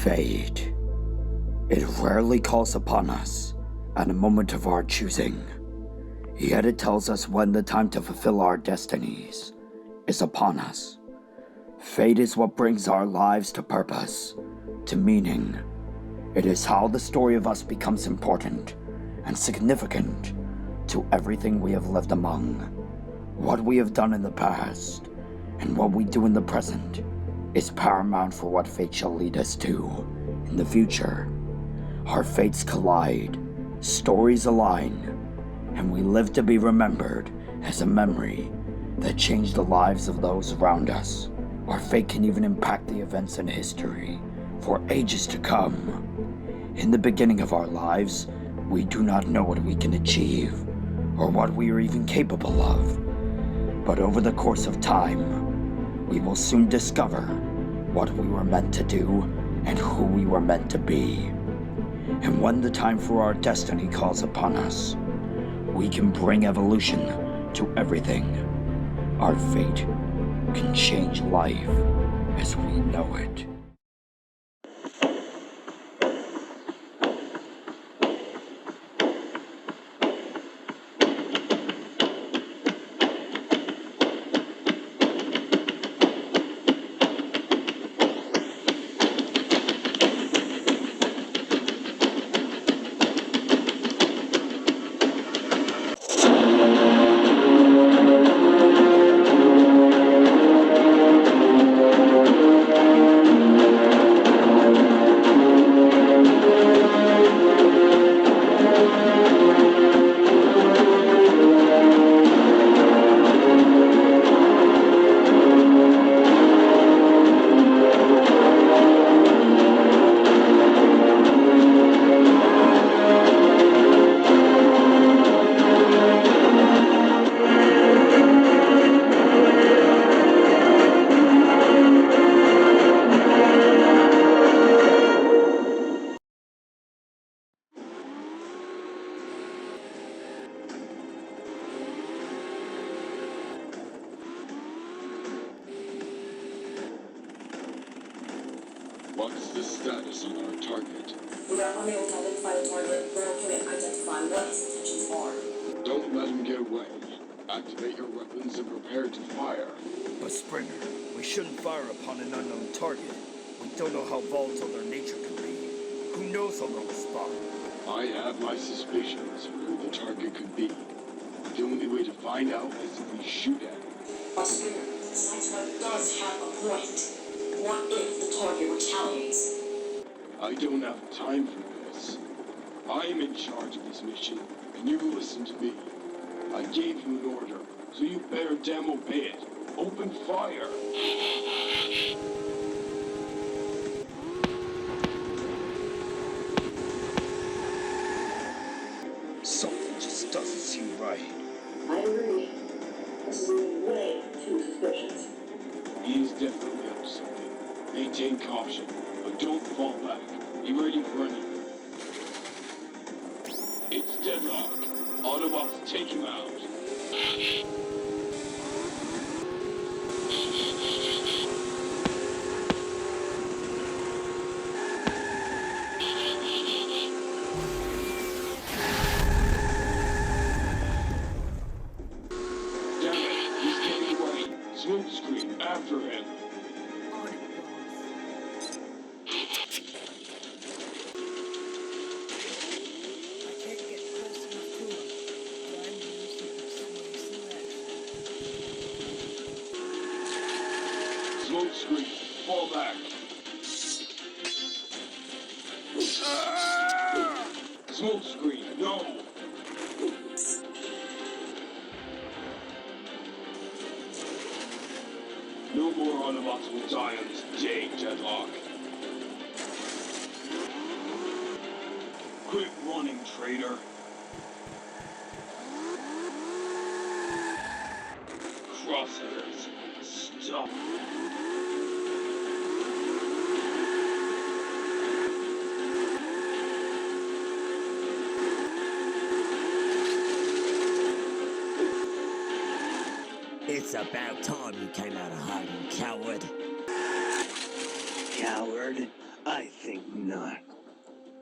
Fate. It rarely calls upon us at a moment of our choosing, yet it tells us when the time to fulfill our destinies is upon us. Fate is what brings our lives to purpose, to meaning. It is how the story of us becomes important and significant to everything we have lived among. What we have done in the past and what we do in the present is paramount for what fate shall lead us to in the future. Our fates collide, stories align, and we live to be remembered as a memory that changed the lives of those around us. Our fate can even impact the events in history for ages to come. In the beginning of our lives, we do not know what we can achieve or what we are even capable of. But over the course of time, we will soon discover what we were meant to do and who we were meant to be. And when the time for our destiny calls upon us, we can bring evolution to everything. Our fate can change life as we know it. What's the status on our target? We are unable to identify the target, nor can we identify what his intentions are. Don't let him get away. Activate your weapons and prepare to fire. But Springer, we shouldn't fire upon an unknown target. We don't know how volatile their nature could be. Who knows how they'll respond? I have my suspicions of who the target could be. The only way to find out is if we shoot at him. But Springer, the science does have a point. What if the target retaliates? I don't have time for this. I am in charge of this mission, and you listen to me. I gave you an order, so you better damn obey it. Open fire! Something just doesn't seem right. I agree. This is way too suspicious. He's definitely up to something. Maintain caution, but don't fall back. Be ready for anything. It's deadlock. Autobots, take him out. Damn it, he's getting away. Smoke screen, after him. Smoke screen, fall back. Smoke screen, no! No more Autobots will die on this day, Deadlock. Quit running, traitor. Crosshairs, stop. It's about time you came out of hiding, coward. Coward? I think not.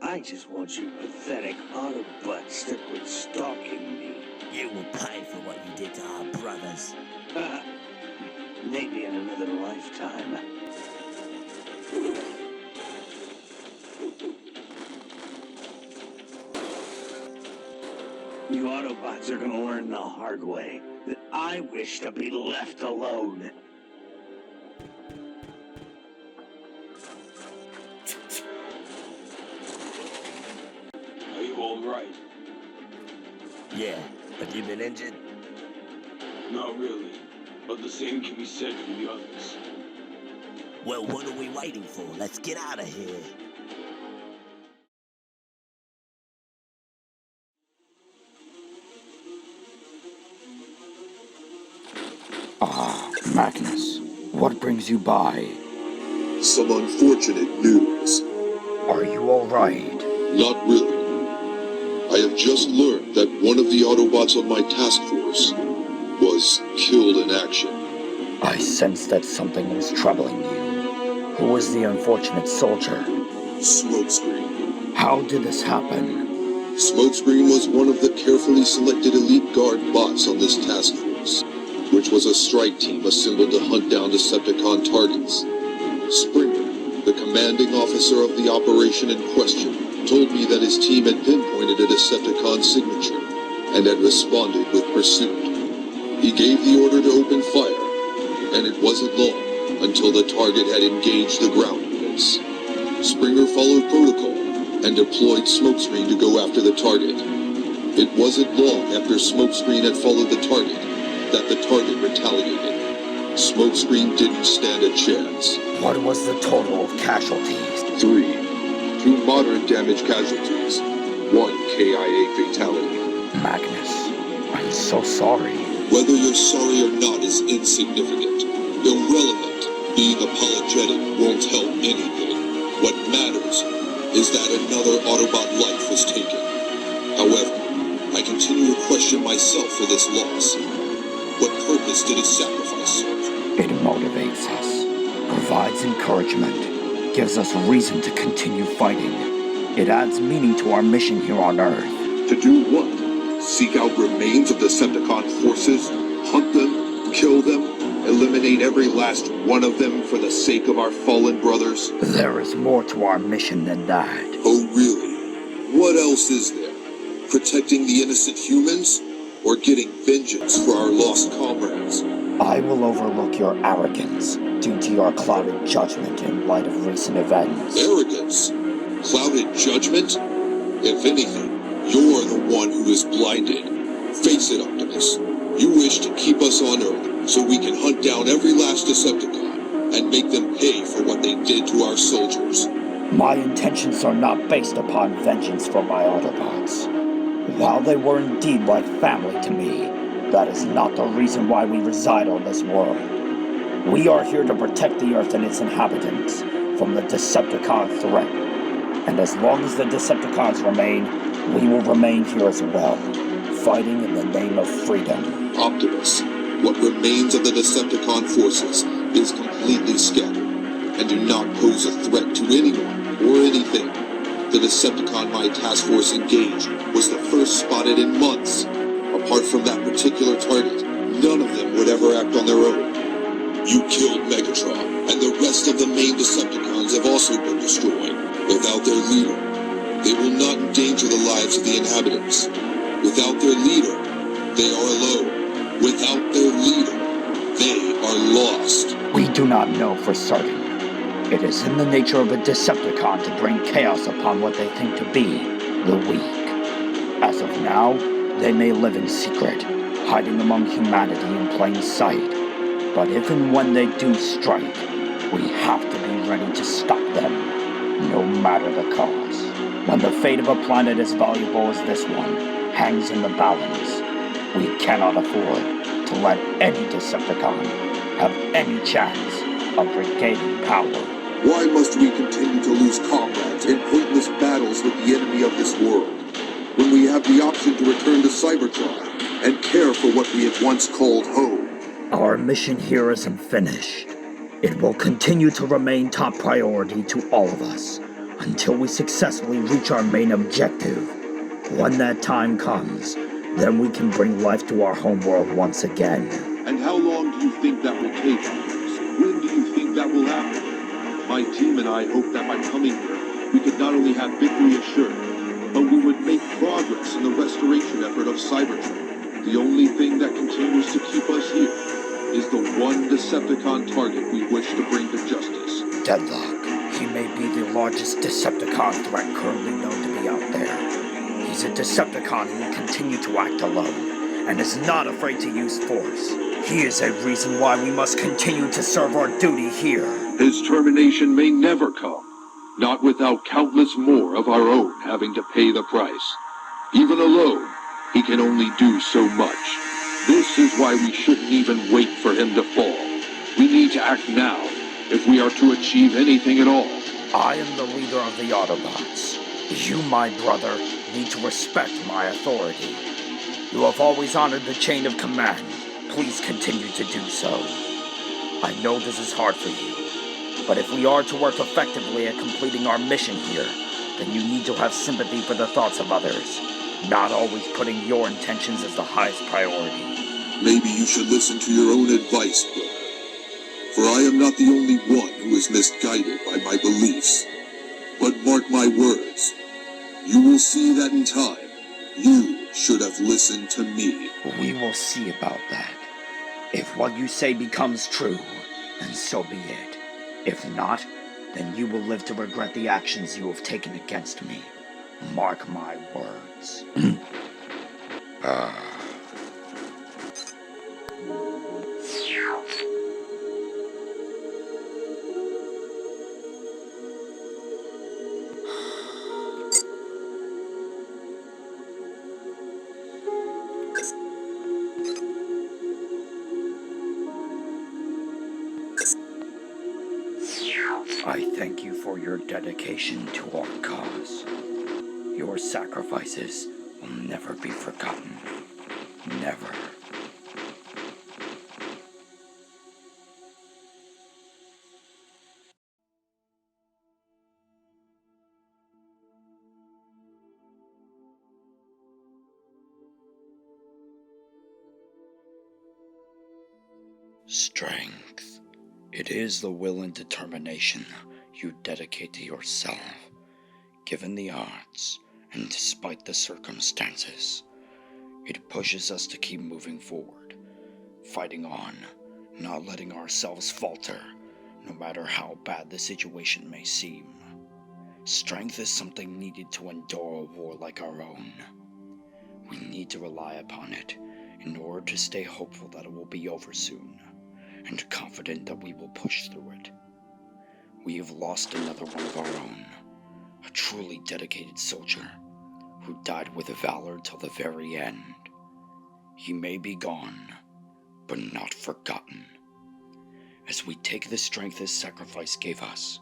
I just want you pathetic Autobots to quit stalking me. You will pay for what you did to our brothers. Maybe in another lifetime. You Autobots are gonna learn the hard way that I wish to be left alone. Are you all right? Yeah, have you been injured? Not really, but the same can be said for the others. Well, what are we waiting for? Let's get out of here. Magnus, what brings you by? Some unfortunate news. Are you alright? Not really. I have just learned that one of the Autobots on my task force was killed in action. I sensed that something was troubling you. Who was the unfortunate soldier? Smokescreen. How did this happen? Smokescreen was one of the carefully selected elite guard bots on this task force, which was a strike team assembled to hunt down Decepticon targets. Springer, the commanding officer of the operation in question, told me that his team had pinpointed a Decepticon signature and had responded with pursuit. He gave the order to open fire, and it wasn't long until the target had engaged the ground units. Springer followed protocol and deployed Smokescreen to go after the target. It wasn't long after Smokescreen had followed the target that the target retaliated. Smokescreen didn't stand a chance. What was the total of casualties? 3. 2 moderate damage casualties. 1 KIA fatality. Magnus, I'm so sorry. Whether you're sorry or not is insignificant. Irrelevant. Being apologetic won't help anything. What matters is that another Autobot life was taken. However, I continue to question myself for this loss. What purpose did his sacrifice serve? It motivates us, provides encouragement, gives us reason to continue fighting. It adds meaning to our mission here on Earth. To do what? Seek out remains of Decepticon forces, hunt them, kill them, eliminate every last one of them for the sake of our fallen brothers? There is more to our mission than that. Oh, really? What else is there? Protecting the innocent humans? Or getting vengeance for our lost comrades? I will overlook your arrogance due to your clouded judgment in light of recent events. Arrogance? Clouded judgment? If anything, you're the one who is blinded. Face it, Optimus. You wish to keep us on Earth so we can hunt down every last Decepticon and make them pay for what they did to our soldiers. My intentions are not based upon vengeance for my Autobots. While they were indeed like family to me, that is not the reason why we reside on this world. We are here to protect the Earth and its inhabitants from the Decepticon threat. And as long as the Decepticons remain, we will remain here as well, fighting in the name of freedom. Optimus, what remains of the Decepticon forces is completely scattered and do not pose a threat to anyone or anything. The Decepticon my task force engaged was the first spotted in months. Apart from that particular target, none of them would ever act on their own. You killed Megatron, and the rest of the main Decepticons have also been destroyed. Without their leader, they will not endanger the lives of the inhabitants. Without their leader, they are alone. Without their leader, they are lost. We do not know for certain. It is in the nature of a Decepticon to bring chaos upon what they think to be the weak. As of now, they may live in secret, hiding among humanity in plain sight. But if and when they do strike, we have to be ready to stop them, no matter the cause. When the fate of a planet as valuable as this one hangs in the balance, we cannot afford to let any Decepticon have any chance of regaining power. Why must we continue to lose comrades in pointless battles with the enemy of this world, when we have the option to return to Cybertron and care for what we had once called home? Our mission here isn't finished. It will continue to remain top priority to all of us until we successfully reach our main objective. When that time comes, then we can bring life to our homeworld once again. And how long do you think that will take? When do you think that will happen? My team and I hope that by coming here, we could not only have victory assured, but we would make progress in the restoration effort of Cybertron. The only thing that continues to keep us here is the one Decepticon target we wish to bring to justice. Deadlock. He may be the largest Decepticon threat currently known to be out there. He's a Decepticon who will continue to act alone, and is not afraid to use force. He is a reason why we must continue to serve our duty here. His termination may never come, not without countless more of our own having to pay the price. Even alone, he can only do so much. This is why we shouldn't even wait for him to fall. We need to act now if we are to achieve anything at all. I am the leader of the Autobots. You, my brother, need to respect my authority. You have always honored the chain of command. Please continue to do so. I know this is hard for you, but if we are to work effectively at completing our mission here, then you need to have sympathy for the thoughts of others, not always putting your intentions as the highest priority. Maybe you should listen to your own advice, brother. For I am not the only one who is misguided by my beliefs. But mark my words, you will see that in time, you should have listened to me. We will see about that. If what you say becomes true, then so be it. If not, then you will live to regret the actions you have taken against me. Mark my words. I thank you for your dedication to our cause. Your sacrifices will never be forgotten. Never. Strength. It is the will and determination you dedicate to yourself, given the odds and despite the circumstances. It pushes us to keep moving forward, fighting on, not letting ourselves falter, no matter how bad the situation may seem. Strength is something needed to endure a war like our own. We need to rely upon it in order to stay hopeful that it will be over soon, and confident that we will push through it. We have lost another one of our own, a truly dedicated soldier, who died with valor till the very end. He may be gone, but not forgotten. As we take the strength his sacrifice gave us,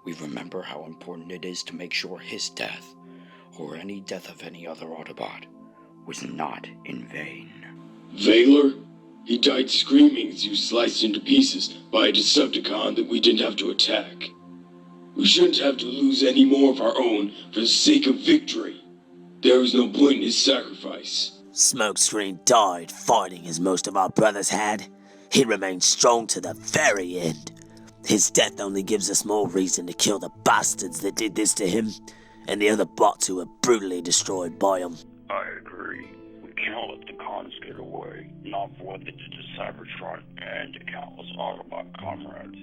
we remember how important it is to make sure his death, or any death of any other Autobot, was not in vain. Valor? He died screaming as he was sliced into pieces by a Decepticon that we didn't have to attack. We shouldn't have to lose any more of our own for the sake of victory. There was no point in his sacrifice. Smokescreen died fighting as most of our brothers had. He remained strong to the very end. His death only gives us more reason to kill the bastards that did this to him, and the other bots who were brutally destroyed by him. I agree. We can't let the cons get away, not for what they did to Cybertron and to countless Autobot comrades.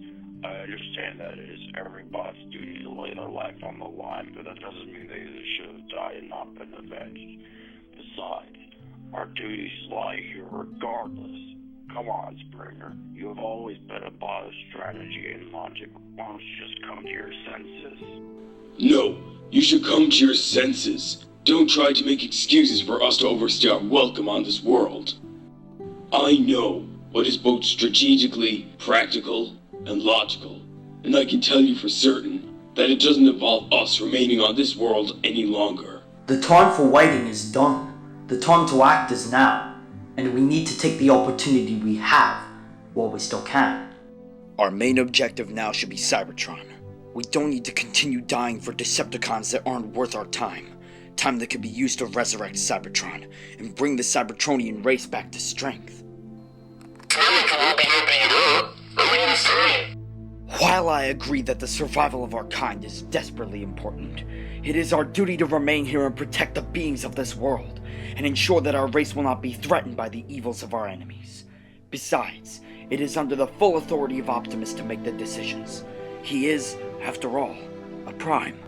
I understand that it is every bot's duty to lay their life on the line, but that doesn't mean they should have died and not been avenged. Besides, our duties lie here regardless. Come on, Springer. You have always been a bot of strategy and logic. Why don't you just come to your senses? No, you should come to your senses. Don't try to make excuses for us to overstay our welcome on this world. I know what is both strategically practical and logical, and I can tell you for certain that it doesn't involve us remaining on this world any longer. The time for waiting is done. The time to act is now, and we need to take the opportunity we have while we still can. Our main objective now should be Cybertron. We don't need to continue dying for Decepticons that aren't worth our time. Time that could be used to resurrect Cybertron and bring the Cybertronian race back to strength. While I agree that the survival of our kind is desperately important, it is our duty to remain here and protect the beings of this world, and ensure that our race will not be threatened by the evils of our enemies. Besides, it is under the full authority of Optimus to make the decisions. He is, after all, a Prime.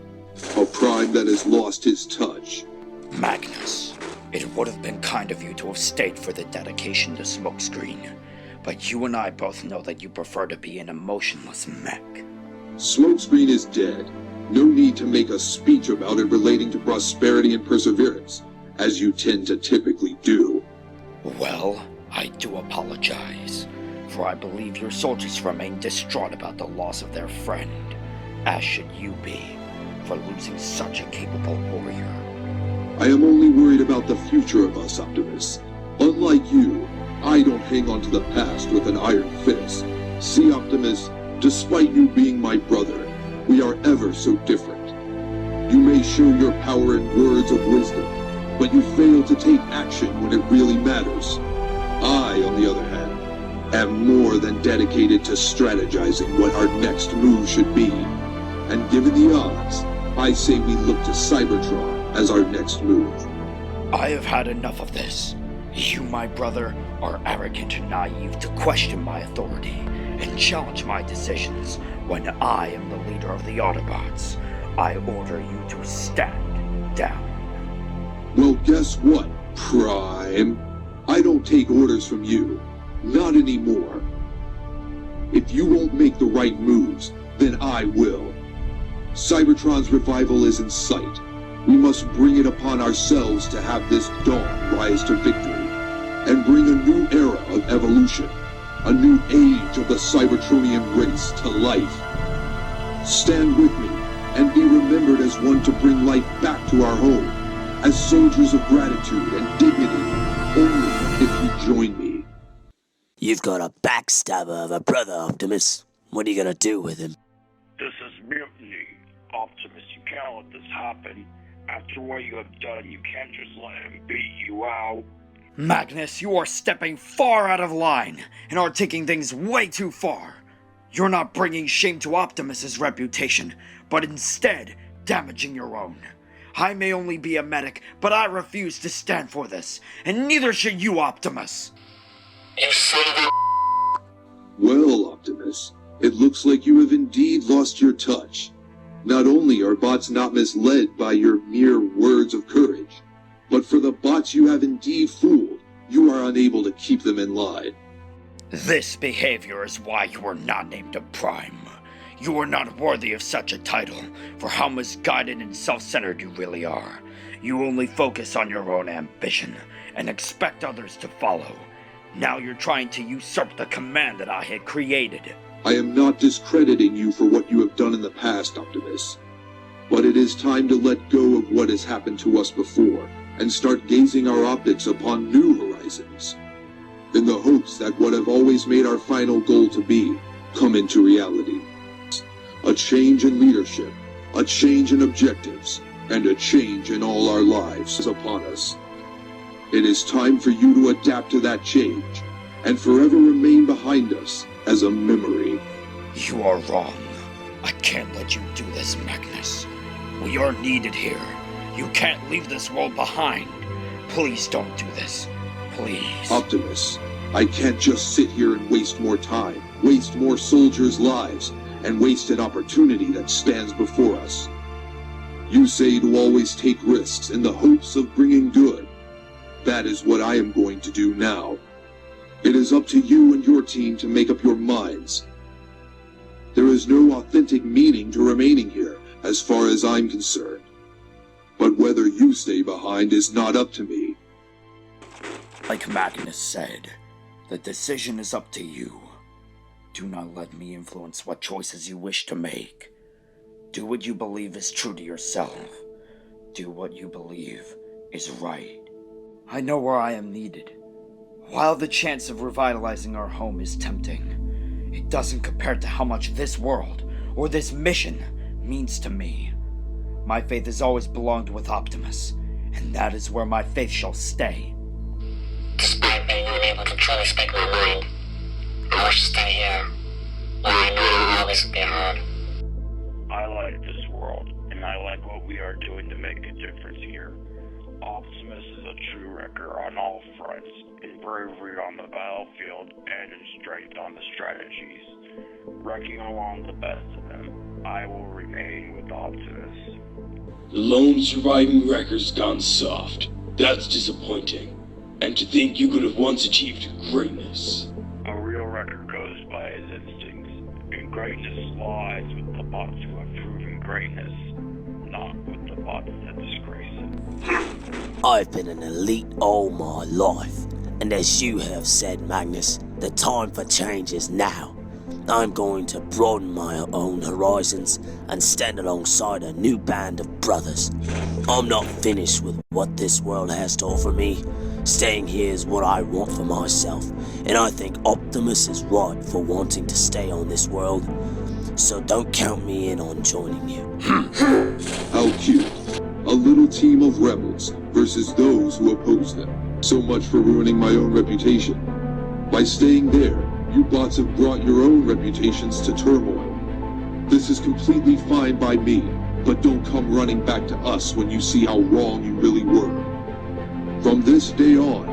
A Prime that has lost his touch. Magnus, it would have been kind of you to have stayed for the dedication to Smokescreen, but you and I both know that you prefer to be an emotionless mech. Smokescreen is dead. No need to make a speech about it relating to prosperity and perseverance, as you tend to typically do. Well, I do apologize, for I believe your soldiers remain distraught about the loss of their friend, as should you be, for losing such a capable warrior. I am only worried about the future of us, Optimus. Unlike you, I don't hang on to the past with an iron fist. See, Optimus, despite you being my brother, we are ever so different. You may show your power in words of wisdom, but you fail to take action when it really matters. I, on the other hand, am more than dedicated to strategizing what our next move should be. And given the odds, I say we look to Cybertron as our next move. I have had enough of this. You, my brother, are arrogant and naive to question my authority and challenge my decisions when I am the leader of the Autobots. I order you to stand down. Well, guess what, Prime? I don't take orders from you. Not anymore. If you won't make the right moves, then I will. Cybertron's revival is in sight. We must bring it upon ourselves to have this dawn rise to victory, and bring a new era of evolution, a new age of the Cybertronian race to life. Stand with me, and be remembered as one to bring life back to our home, as soldiers of gratitude and dignity, only if you join me. You've got a backstabber of a brother, Optimus. What are you gonna do with him? This is mutiny. Optimus, you can't let this happen. After what you have done, you can't just let him beat you out. Magnus, you are stepping far out of line and are taking things way too far. You're not bringing shame to Optimus's reputation, but instead damaging your own. I may only be a medic, but I refuse to stand for this, and neither should you, Optimus. You son of a... Well, Optimus, it looks like you have indeed lost your touch. Not only are bots not misled by your mere words of courage, but for the bots you have indeed fooled, you are unable to keep them in line. This behavior is why you were not named a Prime. You are not worthy of such a title, for how misguided and self-centered you really are. You only focus on your own ambition, and expect others to follow. Now you're trying to usurp the command that I had created. I am not discrediting you for what you have done in the past, Optimus. But it is time to let go of what has happened to us before, and start gazing our optics upon new horizons, in the hopes that what have always made our final goal to be, come into reality. A change in leadership, a change in objectives, and a change in all our lives is upon us. It is time for you to adapt to that change, and forever remain behind us as a memory. You are wrong. I can't let you do this, Magnus. We are needed here. You can't leave this world behind. Please don't do this. Please. Optimus, I can't just sit here and waste more time, waste more soldiers' lives, and waste an opportunity that stands before us. You say to always take risks in the hopes of bringing good. That is what I am going to do now. It is up to you and your team to make up your minds. There is no authentic meaning to remaining here, as far as I'm concerned. But whether you stay behind is not up to me. Like Magnus said, the decision is up to you. Do not let me influence what choices you wish to make. Do what you believe is true to yourself. Do what you believe is right. I know where I am needed. While the chance of revitalizing our home is tempting, it doesn't compare to how much this world, or this mission, means to me. My faith has always belonged with Optimus, and that is where my faith shall stay. Despite being unable to truly speak my mind, I wish to stay here, where I know I'll always be heard. I like this world, and I like what we are doing to make a difference here. Optimus is a true wrecker on all fronts, in bravery on the battlefield and in strength on the strategies. Wrecking along the best of them, I will remain with Optimus. The lone surviving wrecker's gone soft. That's disappointing. And to think you could have once achieved greatness. A real wrecker goes by his instincts, and greatness lies with the bots who have proven greatness, not with the bots that disgrace it. I've been an elite all my life, and as you have said, Magnus, the time for change is now. I'm going to broaden my own horizons and stand alongside a new band of brothers. I'm not finished with what this world has to offer me. Staying here is what I want for myself, and I think Optimus is right for wanting to stay on this world. So don't count me in on joining you. How cute. A little team of rebels versus those who oppose them. So much for ruining my own reputation. By staying there, you bots have brought your own reputations to turmoil. This is completely fine by me, but don't come running back to us when you see how wrong you really were. From this day on,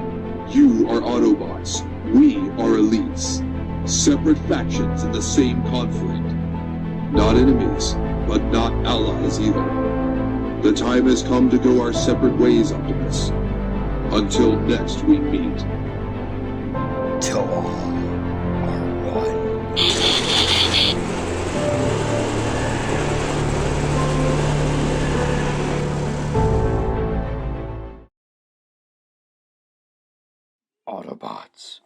you are Autobots, we are elites. Separate factions in the same conflict. Not enemies, but not allies either. The time has come to go our separate ways, Optimus. Until next we meet. Till all are one. Autobots,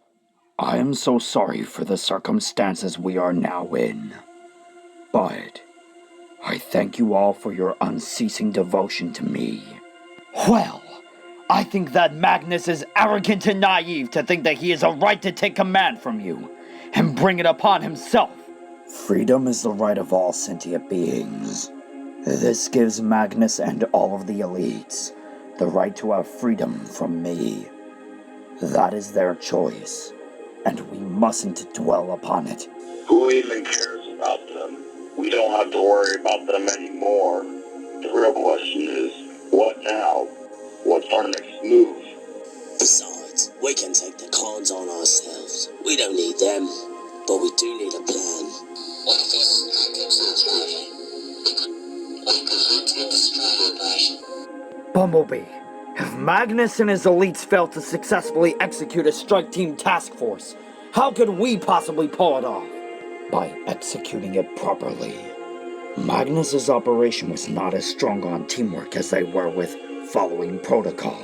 I am so sorry for the circumstances we are now in. But I thank you all for your unceasing devotion to me. Well, I think that Magnus is arrogant and naive to think that he has a right to take command from you and bring it upon himself. Freedom is the right of all sentient beings. This gives Magnus and all of the elites the right to have freedom from me. That is their choice, and we mustn't dwell upon it. Who even cares about them? We don't have to worry about them anymore. The real question is, what now? What's our next move? Besides, we can take the cons on ourselves. We don't need them, but we do need a plan. What if this active sounds right? Like a hunt and destroy operation. Bumblebee, if Magnus and his elites fail to successfully execute a strike team task force, how could we possibly pull it off? By executing it properly. Magnus's operation was not as strong on teamwork as they were with following protocol.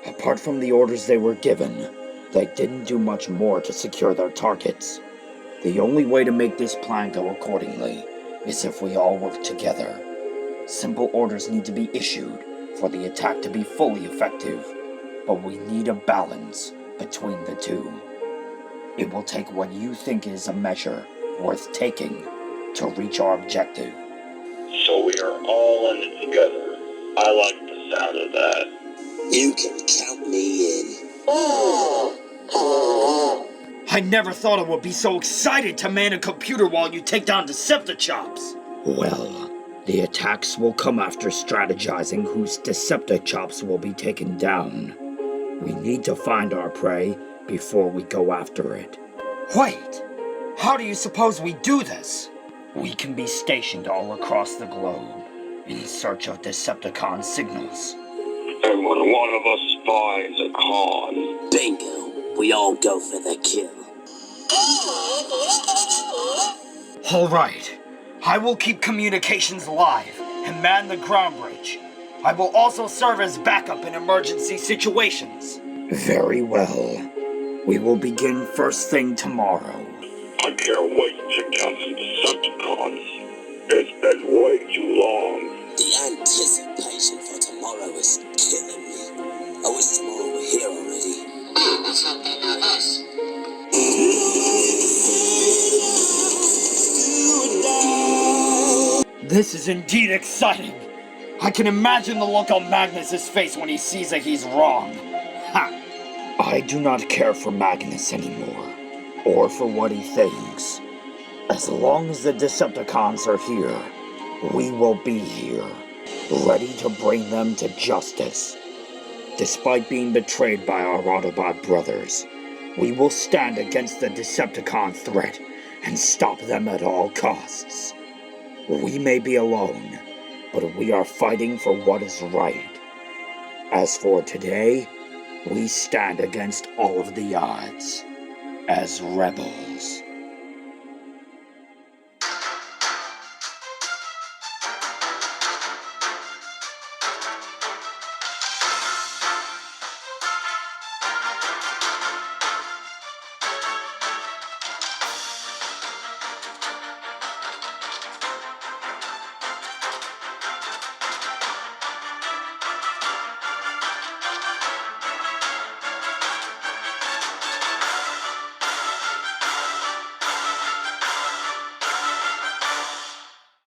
Apart from the orders they were given, they didn't do much more to secure their targets. The only way to make this plan go accordingly is if we all work together. Simple orders need to be issued for the attack to be fully effective, but we need a balance between the two. It will take what you think is a measure worth taking to reach our objective. So we are all in it together. I like the sound of that. You can count me in. I never thought I would be so excited to man a computer while you take down Deceptichops. Well, the attacks will come after strategizing whose Deceptichops will be taken down. We need to find our prey before we go after it. Wait! How do you suppose we do this? We can be stationed all across the globe in search of Decepticon signals. And when one of us finds a con, Bingo! We all go for the kill. Alright, I will keep communications live and man the ground bridge. I will also serve as backup in emergency situations. Very well. We will begin first thing tomorrow. I can't wait to take down some Decepticons. It's been way too long. The anticipation for tomorrow is killing me. I wish tomorrow were here already. Let's hope they know this. This is indeed exciting. I can imagine the look on Magnus's face when he sees that he's wrong. Ha! I do not care for Magnus anymore, or for what he thinks. As long as the Decepticons are here, we will be here, ready to bring them to justice. Despite being betrayed by our Autobot brothers, we will stand against the Decepticon threat and stop them at all costs. We may be alone, but we are fighting for what is right. As for today, we stand against all of the odds as rebels.